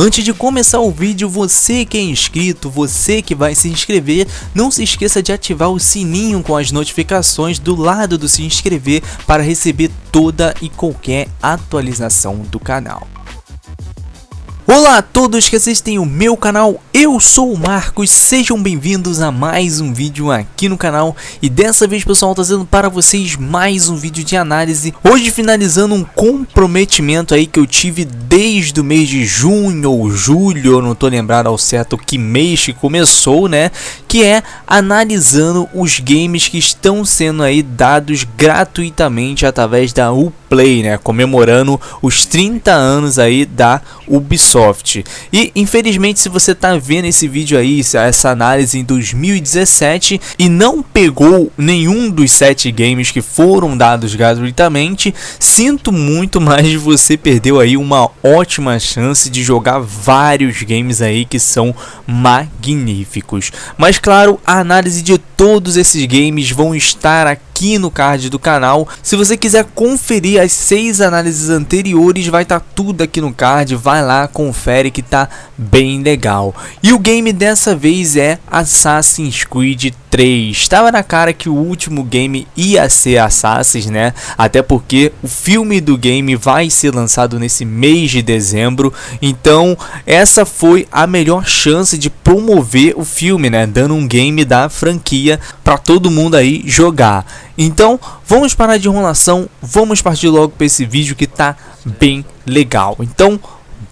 Antes de começar o vídeo, você que é inscrito, você que vai se inscrever, não se esqueça de ativar o sininho com as notificações do lado do se inscrever para receber toda e qualquer atualização do canal. Olá a todos que assistem o meu canal, eu sou o Marcos, sejam bem-vindos a mais um vídeo aqui no canal. E dessa vez, pessoal, trazendo para vocês mais um vídeo de análise. Hoje finalizando um comprometimento aí que eu tive desde o mês de junho ou julho, eu não tô lembrado ao certo que mês que começou, né? Que é analisando os games que estão sendo aí dados gratuitamente através da Uplay, né? Comemorando os 30 anos aí da Ubisoft. E infelizmente, se você tá vendo esse vídeo aí, essa análise em 2017 e não pegou nenhum dos 7 games que foram dados gratuitamente, sinto muito, mas você perdeu aí uma ótima chance de jogar vários games aí que são magníficos. Mas claro, a análise de todos esses games vão estar aqui no card do canal. Se você quiser conferir as 6 análises anteriores, vai estar tudo aqui no card, vai lá, confere que tá bem legal. E o game dessa vez é Assassin's Creed 3. Estava na cara que o último game ia ser Assassin's, né? Até porque o filme do game vai ser lançado nesse mês de dezembro. Então essa foi a melhor chance de promover o filme, né? Dando um game da franquia para todo mundo aí jogar. Então vamos parar de enrolação, vamos partir logo para esse vídeo que tá bem legal. Então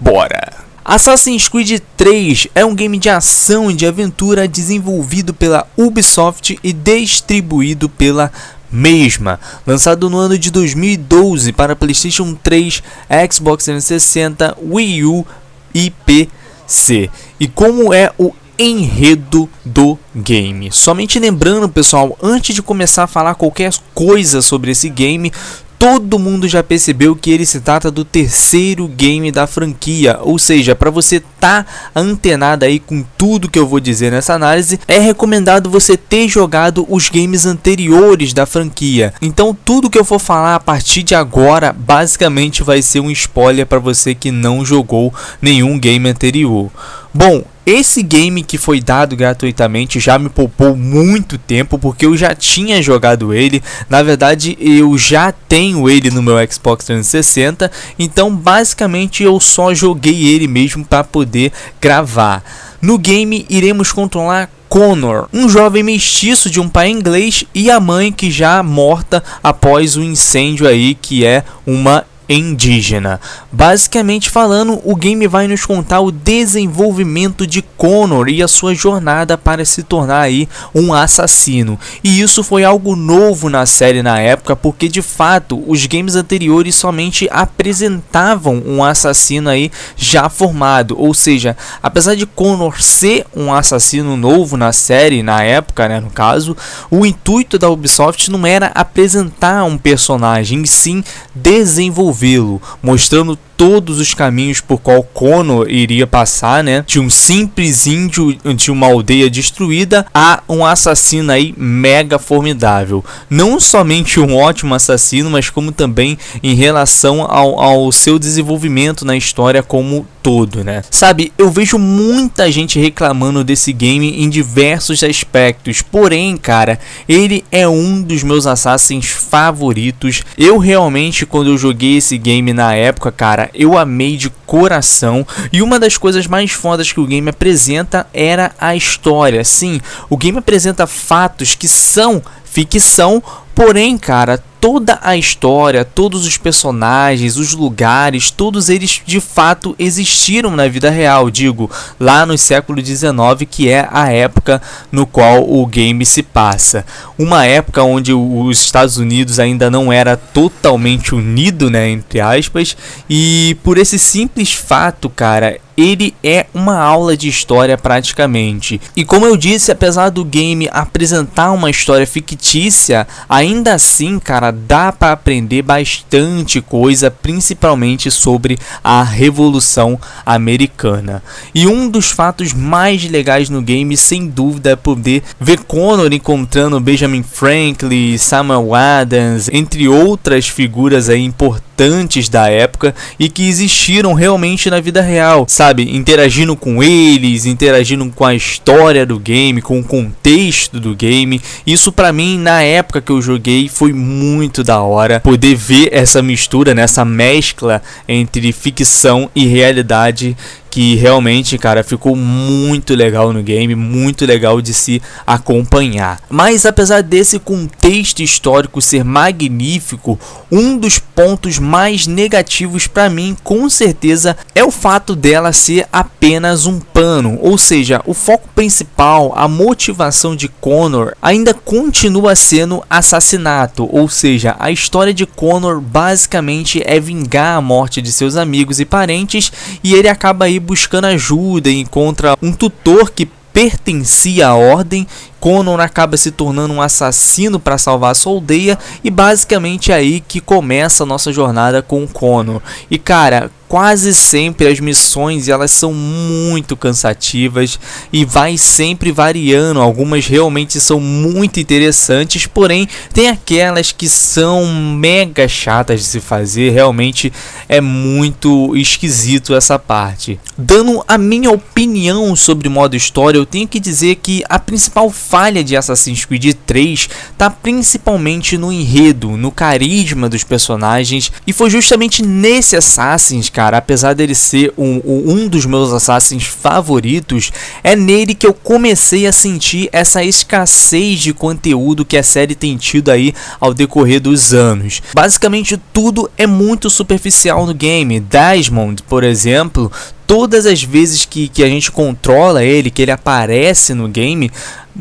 bora! Assassin's Creed 3 é um game de ação e de aventura desenvolvido pela Ubisoft e distribuído pela mesma, lançado no ano de 2012 para PlayStation 3, Xbox 360, Wii U e PC. E como é o enredo do game? Somente lembrando, pessoal, antes de começar a falar qualquer coisa sobre esse game, todo mundo já percebeu que ele se trata do terceiro game da franquia, ou seja, para você tá antenado aí com tudo que eu vou dizer nessa análise, é recomendado você ter jogado os games anteriores da franquia. Então tudo que eu for falar a partir de agora basicamente vai ser um spoiler para você que não jogou nenhum game anterior. Bom, esse game que foi dado gratuitamente já me poupou muito tempo, porque eu já tinha jogado ele. Na verdade, eu já tenho ele no meu Xbox 360, então basicamente eu só joguei ele mesmo para poder gravar. No game iremos controlar Connor, um jovem mestiço de um pai inglês e a mãe que já morta após o incêndio aí, que é uma indígena. Basicamente falando, o game vai nos contar o desenvolvimento de Connor e a sua jornada para se tornar aí um assassino. E isso foi algo novo na série na época, porque de fato os games anteriores somente apresentavam um assassino aí já formado, ou seja, apesar de Connor ser um assassino novo na série na época, né, no caso, o intuito da Ubisoft não era apresentar um personagem, e sim desenvolvê-lo, mostrando todos os caminhos por qual Connor iria passar, né? De um simples índio de uma aldeia destruída a um assassino aí mega formidável. Não somente um ótimo assassino, mas como também em relação ao seu desenvolvimento na história como todo, né? Sabe, eu vejo muita gente reclamando desse game em diversos aspectos, porém, cara, ele é um dos meus Assassins favoritos. Eu realmente, quando eu joguei esse game na época, cara, eu amei de coração. E uma das coisas mais fodas que o game apresenta era a história. Sim, o game apresenta fatos que são ficção, porém, cara, toda a história, todos os personagens, os lugares, todos eles de fato existiram na vida real, digo, lá no século XIX, que é a época no qual o game se passa. Uma época onde os Estados Unidos ainda não era totalmente unido, né, entre aspas, e por esse simples fato, cara, ele é uma aula de história praticamente. E como eu disse, apesar do game apresentar uma história fictícia, ainda assim, cara, dá para aprender bastante coisa, principalmente sobre a Revolução Americana. E um dos fatos mais legais no game, sem dúvida, é poder ver Connor encontrando Benjamin Franklin, Samuel Adams, entre outras figuras aí importantes mutantes da época e que existiram realmente na vida real, sabe? Interagindo com eles, interagindo com a história do game, com o contexto do game. Isso pra mim, na época que eu joguei, foi muito da hora poder ver essa mistura, né? Essa mescla entre ficção e realidade, que realmente, cara, ficou muito legal no game, muito legal de se acompanhar. Mas apesar desse contexto histórico ser magnífico, um dos pontos mais negativos para mim, com certeza, é o fato dela ser apenas um pano. Ou seja, o foco principal, a motivação de Connor ainda continua sendo assassinato. Ou seja, a história de Connor basicamente é vingar a morte de seus amigos e parentes, e ele acaba aí buscando ajuda e encontra um tutor que pertencia à ordem. Connor acaba se tornando um assassino para salvar a sua aldeia, e basicamente é aí que começa a nossa jornada com o Connor. E cara, quase sempre as missões elas são muito cansativas e vai sempre variando. Algumas realmente são muito interessantes, porém tem aquelas que são mega chatas de se fazer. Realmente é muito esquisito essa parte. Dando a minha opinião sobre o modo história, eu tenho que dizer que a principal falha de Assassin's Creed 3 tá principalmente no enredo, no carisma dos personagens, e foi justamente nesse Assassin's, cara, apesar dele ser um dos meus Assassins favoritos, é nele que eu comecei a sentir essa escassez de conteúdo que a série tem tido aí ao decorrer dos anos. Basicamente tudo é muito superficial no game. Desmond, por exemplo, todas as vezes que a gente controla ele, que ele aparece no game,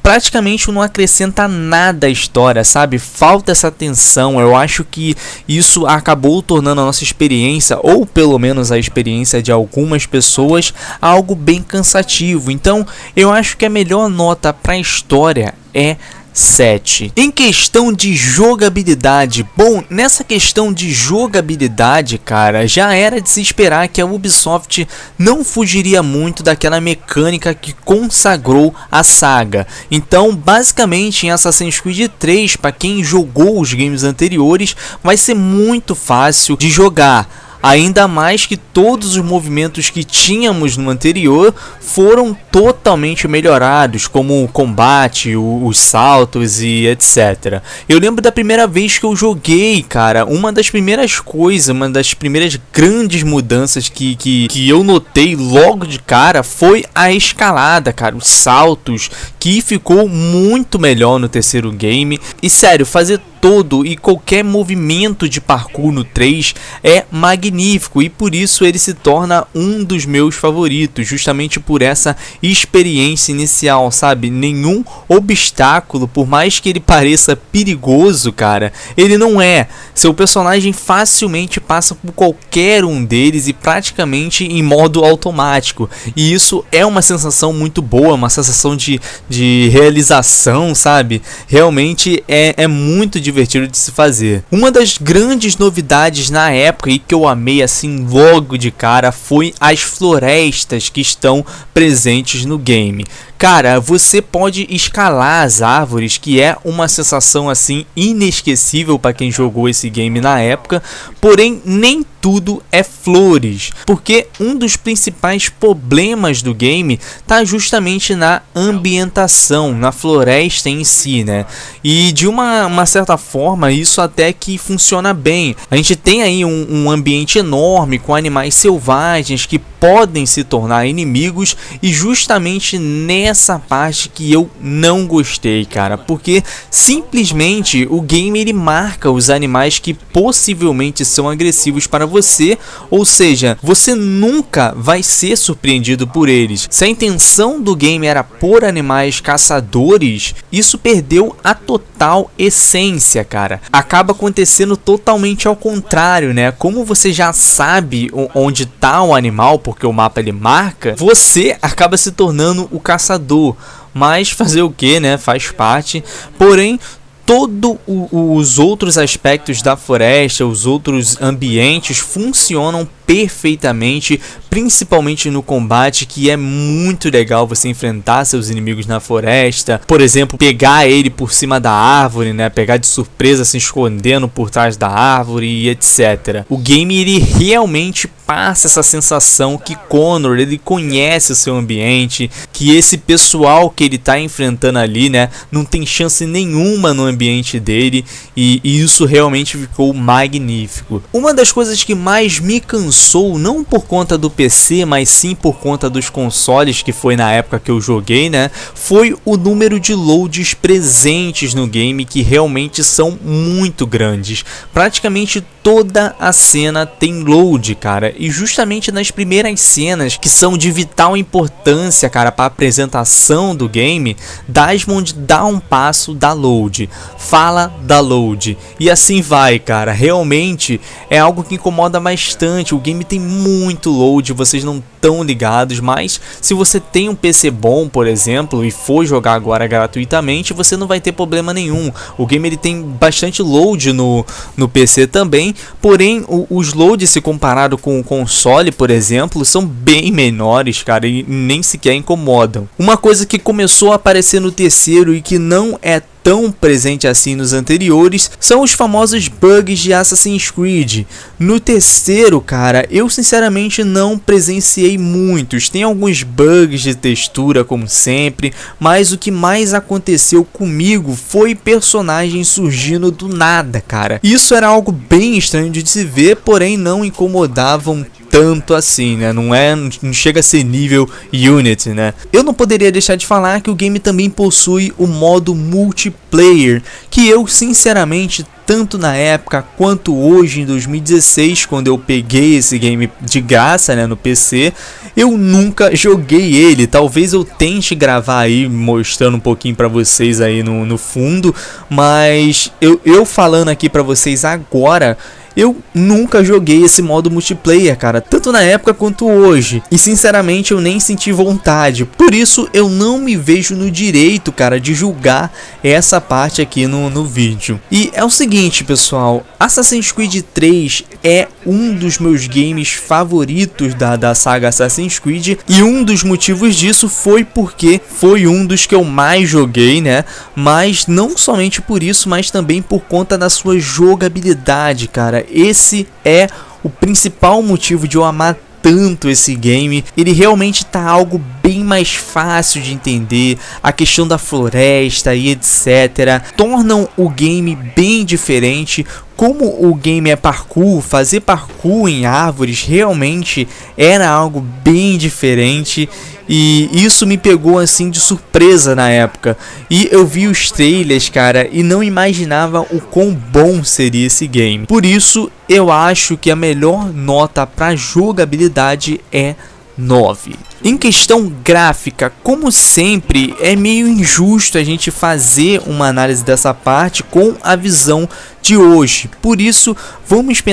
praticamente não acrescenta nada à história, sabe? Falta essa tensão. Eu acho que isso acabou tornando a nossa experiência, ou pelo menos a experiência de algumas pessoas, algo bem cansativo. Então eu acho que a melhor nota para a história é 7. Em questão de jogabilidade, bom, nessa questão de jogabilidade, cara, já era de se esperar que a Ubisoft não fugiria muito daquela mecânica que consagrou a saga. Então, basicamente, em Assassin's Creed 3, para quem jogou os games anteriores, vai ser muito fácil de jogar. Ainda mais que todos os movimentos que tínhamos no anterior foram totalmente melhorados, como o combate, os saltos e etc. Eu lembro da primeira vez que eu joguei, cara, uma das primeiras coisas, uma das primeiras grandes mudanças que eu notei logo de cara foi a escalada, cara, os saltos, que ficou muito melhor no terceiro game. E sério, fazer todo e qualquer movimento de parkour no 3 é magnífico, e por isso ele se torna um dos meus favoritos, justamente por essa experiência inicial, sabe? Nenhum obstáculo, por mais que ele pareça perigoso, cara, ele não é. Seu personagem facilmente passa por qualquer um deles e praticamente em modo automático, e isso é uma sensação muito boa, uma sensação de realização, sabe? Realmente é muito divertido de se fazer. Uma das grandes novidades na época e que eu amei assim logo de cara foi as florestas que estão presentes no game. Cara, você pode escalar as árvores, que é uma sensação assim inesquecível para quem jogou esse game na época, porém nem tudo é flores, porque um dos principais problemas do game tá justamente na ambientação, na floresta em si, né? E de uma certa forma isso até que funciona bem. A gente tem aí um ambiente enorme com animais selvagens que podem se tornar inimigos, e justamente nessa parte que eu não gostei, cara, porque simplesmente o game ele marca os animais que possivelmente são agressivos para você, ou seja, você nunca vai ser surpreendido por eles. Se a intenção do game era pôr animais caçadores, isso perdeu a total essência, cara. Acaba acontecendo totalmente ao contrário, né? Como você já sabe onde tá o animal, porque o mapa ele marca, você acaba se tornando o caçador. Mas fazer o que, né? Faz parte. Porém, todos os outros aspectos da floresta, os outros ambientes funcionam perfeitamente, principalmente no combate, que é muito legal você enfrentar seus inimigos na floresta, por exemplo, pegar ele por cima da árvore, né, pegar de surpresa se escondendo por trás da árvore e etc. O game ele realmente passa essa sensação que Connor ele conhece o seu ambiente, que esse pessoal que ele tá enfrentando ali, né, não tem chance nenhuma no ambiente dele, e isso realmente ficou magnífico. Uma das coisas que mais me cansou, não por conta do PC, mas sim por conta dos consoles, que foi na época que eu joguei, né, foi o número de loads presentes no game, que realmente são muito grandes. Praticamente toda a cena tem load, cara, e justamente nas primeiras cenas, que são de vital importância, cara, para a apresentação do game, Desmond dá um passo, dá load, fala, dá load, e assim vai, cara. Realmente é algo que incomoda bastante. O game tem muito load, vocês não estão ligados, mas se você tem um PC bom, por exemplo, e for jogar agora gratuitamente, você não vai ter problema nenhum. O game ele tem bastante load no PC também, porém os loads, se comparado com o console, por exemplo, são bem menores, cara, e nem sequer incomodam. Uma coisa que começou a aparecer no terceiro e que não é tão presente assim nos anteriores são os famosos bugs de Assassin's Creed. No terceiro, cara, eu sinceramente não presenciei muitos. Tem alguns bugs de textura, como sempre, mas o que mais aconteceu comigo foi personagens surgindo do nada, cara. Isso era algo bem estranho de se ver, porém não incomodavam tanto assim, né? Não chega a ser nível Unity, né? Eu não poderia deixar de falar que o game também possui o modo multiplayer, que eu sinceramente, tanto na época quanto hoje em 2016, quando eu peguei esse game de graça, né, no PC, eu nunca joguei ele. Talvez eu tente gravar aí mostrando um pouquinho pra vocês aí no fundo, mas eu falando aqui pra vocês agora, eu nunca joguei esse modo multiplayer, cara, tanto na época quanto hoje, e sinceramente eu nem senti vontade. Por isso eu não me vejo no direito, cara, de julgar essa parte aqui no vídeo. E é o seguinte, pessoal, Assassin's Creed 3 é um dos meus games favoritos da saga Assassin's Creed, e um dos motivos disso foi porque foi um dos que eu mais joguei, né, mas não somente por isso, mas também por conta da sua jogabilidade, cara. Esse é o principal motivo de eu amar tanto esse game. Ele realmente tá algo bem mais fácil de entender, a questão da floresta e etc. tornam o game bem diferente. Como o game é parkour, fazer parkour em árvores realmente era algo bem diferente, e isso me pegou assim de surpresa na época. E eu vi os trailers, cara, e não imaginava o quão bom seria esse game. Por isso eu acho que a melhor nota para jogabilidade é 9. Em questão gráfica, como sempre, é meio injusto a gente fazer uma análise dessa parte com a visão de hoje. Por isso, vamos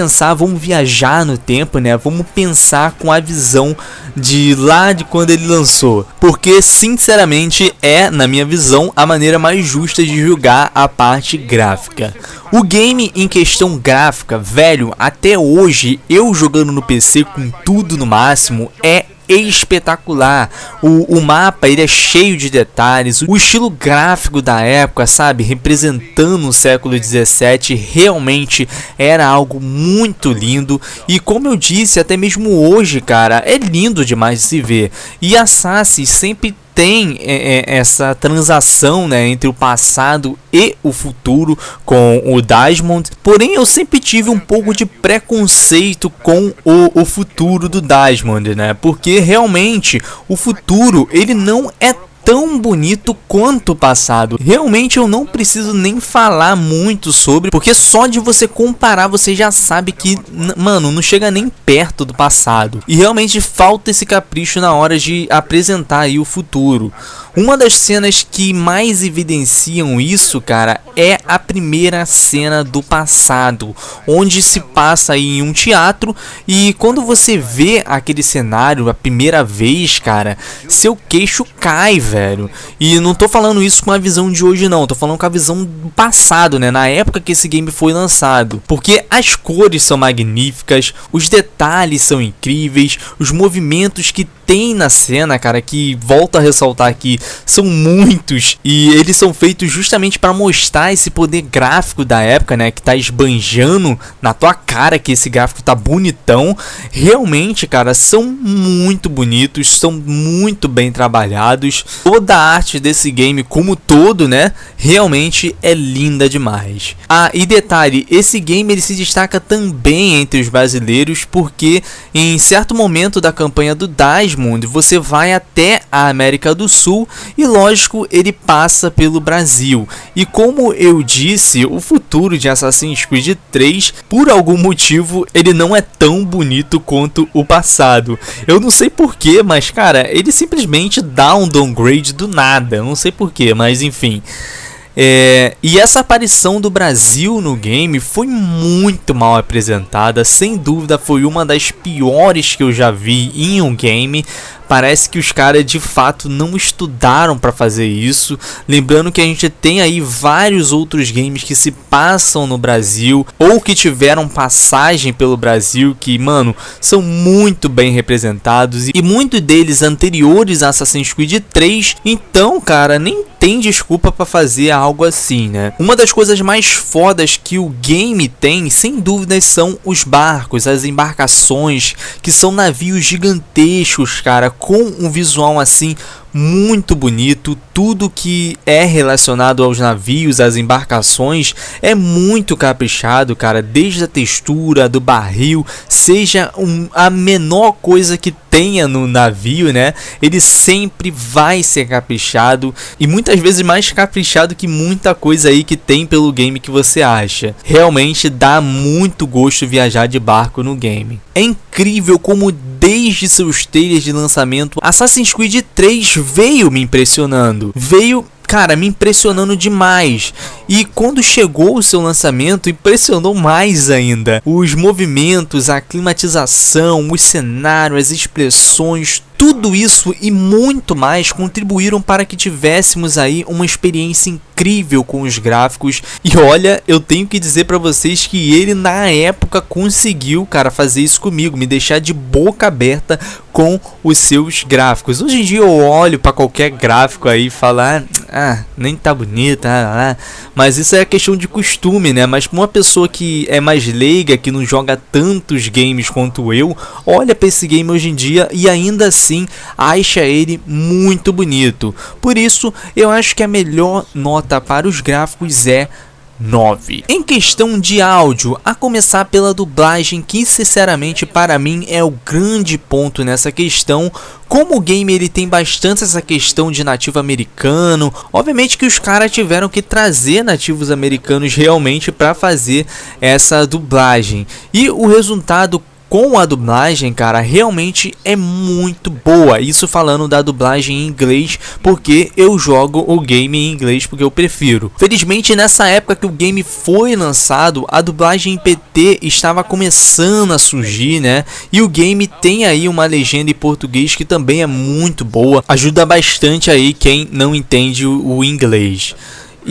viajar no tempo, né? Vamos pensar com a visão de lá de quando ele lançou. Porque, sinceramente, é, na minha visão, a maneira mais justa de julgar a parte gráfica. O game em questão gráfica, velho, até hoje, eu jogando no PC com tudo no máximo, é espetacular. O mapa ele é cheio de detalhes, o estilo gráfico da época, sabe, representando o século 17, realmente era algo muito lindo. E como eu disse, até mesmo hoje, cara, é lindo demais de se ver. E Assassin sempre tem essa transação, né, entre o passado e o futuro com o Desmond. Porém, eu sempre tive um pouco de preconceito com o futuro do Desmond, né? Porque realmente o futuro ele não é tão bonito quanto o passado. Realmente eu não preciso nem falar muito sobre, porque só de você comparar você já sabe que, mano, não chega nem perto do passado. E realmente falta esse capricho na hora de apresentar aí o futuro. Uma das cenas que mais evidenciam isso, cara, é a primeira cena do passado, onde se passa aí em um teatro, e quando você vê aquele cenário a primeira vez, cara, seu queixo cai, velho. E não tô falando isso com a visão de hoje não, tô falando com a visão do passado, né, na época que esse game foi lançado, porque as cores são magníficas, os detalhes são incríveis, os movimentos que tem na cena, cara, que volto a ressaltar aqui, são muitos, e eles são feitos justamente para mostrar esse poder gráfico da época, né, que tá esbanjando na tua cara que esse gráfico tá bonitão. Realmente, cara, são muito bonitos, são muito bem trabalhados. Toda a arte desse game como todo, né, realmente é linda demais. Ah, e detalhe, esse game ele se destaca também entre os brasileiros porque em certo momento da campanha do Desmond, você vai até a América do Sul e, lógico, ele passa pelo Brasil. E como eu disse, o futuro de Assassin's Creed 3, por algum motivo, ele não é tão bonito quanto o passado. Eu não sei porquê, mas, cara, ele simplesmente dá um downgrade do nada. Eu não sei porquê, mas enfim. E essa aparição do Brasil no game foi muito mal apresentada, sem dúvida foi uma das piores que eu já vi em um game. Parece que os caras de fato não estudaram para fazer isso. Lembrando que a gente tem aí vários outros games que se passam no Brasil ou que tiveram passagem pelo Brasil que, mano, são muito bem representados e muitos deles anteriores a Assassin's Creed 3. Então, cara, nem tem desculpa para fazer algo assim, né? Uma das coisas mais fodas que o game tem, sem dúvidas, são os barcos, as embarcações, que são navios gigantescos, cara, com um visual assim muito bonito. Tudo que é relacionado aos navios, às embarcações, é muito caprichado, cara, desde a textura do barril, seja a menor coisa que tenha no navio, né, ele sempre vai ser caprichado e muitas vezes mais caprichado que muita coisa aí que tem pelo game que você acha. Realmente dá muito gosto viajar de barco no game. É incrível como desde seus trailers de lançamento Assassin's Creed 3 veio me impressionando, cara, me impressionando demais. E quando chegou o seu lançamento, impressionou mais ainda. Os movimentos, a climatização, os cenários, as expressões, tudo isso e muito mais contribuíram para que tivéssemos aí uma experiência incrível com os gráficos. E olha, eu tenho que dizer para vocês que ele na época conseguiu, cara, fazer isso comigo, me deixar de boca aberta com os seus gráficos. Hoje em dia eu olho para qualquer gráfico aí e falo, nem tá bonito, mas isso é questão de costume, né? Mas para uma pessoa que é mais leiga, que não joga tantos games quanto eu, olha para esse game hoje em dia e ainda assim acha ele muito bonito. Por isso eu acho que a melhor nota para os gráficos é 9. Em questão de áudio, a começar pela dublagem, que sinceramente para mim é o grande ponto nessa questão. Como o game ele tem bastante essa questão de nativo americano, obviamente que os caras tiveram que trazer nativos americanos realmente para fazer essa dublagem. E o resultado com a dublagem, cara, realmente é muito boa. Isso falando da dublagem em inglês, porque eu jogo o game em inglês porque eu prefiro. Felizmente, nessa época que o game foi lançado, a dublagem em PT estava começando a surgir, né? E o game tem aí uma legenda em português que também é muito boa. Ajuda bastante aí quem não entende o inglês.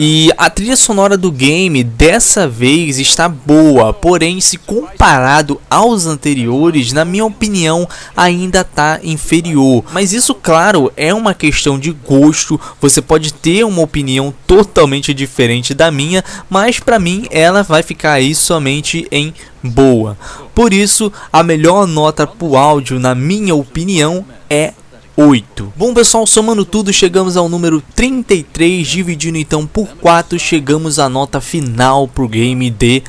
E a trilha sonora do game dessa vez está boa, porém se comparado aos anteriores, na minha opinião, ainda está inferior. Mas isso, claro, é uma questão de gosto, você pode ter uma opinião totalmente diferente da minha, mas para mim ela vai ficar aí somente em boa. Por isso, a melhor nota para o áudio, na minha opinião, é 8. Bom pessoal, somando tudo chegamos ao número 33, dividindo então por 4, chegamos à nota final pro game de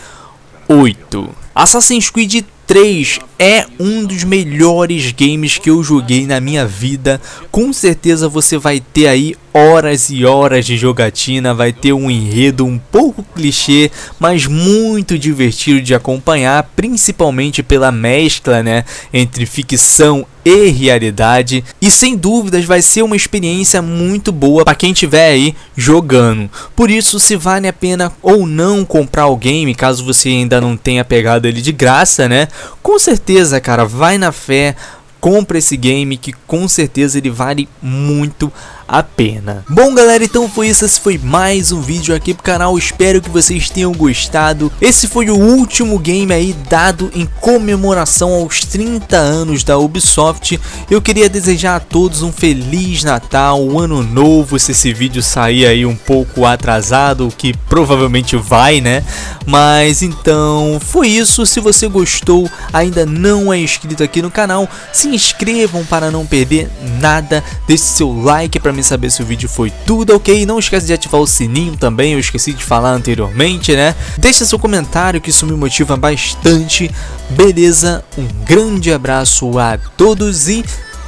8. Assassin's Creed 3 é um dos melhores games que eu joguei na minha vida. Com certeza você vai ter aí horas e horas de jogatina, vai ter um enredo um pouco clichê, mas muito divertido de acompanhar, principalmente pela mescla, né, entre ficção e realidade, e sem dúvidas vai ser uma experiência muito boa para quem estiver aí jogando. Por isso, se vale a pena ou não comprar o game, caso você ainda não tenha pegado ele de graça, né? Com certeza, cara, vai na fé, compra esse game que com certeza ele vale muito a pena. Bom, galera, então foi isso. Esse foi mais um vídeo aqui pro canal. Espero que vocês tenham gostado. Esse foi o último game aí dado em comemoração aos 30 anos da Ubisoft. Eu queria desejar a todos um Feliz Natal, um Ano Novo, se esse vídeo sair aí um pouco atrasado, o que provavelmente vai, né? Mas então, foi isso. Se você gostou, ainda não é inscrito aqui no canal, se inscrevam para não perder nada. Deixe seu like para saber se o vídeo foi tudo ok. Não esquece de ativar o sininho também, eu esqueci de falar anteriormente, né? Deixa seu comentário que isso me motiva bastante. Beleza? Um grande abraço a todos e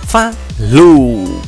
falou!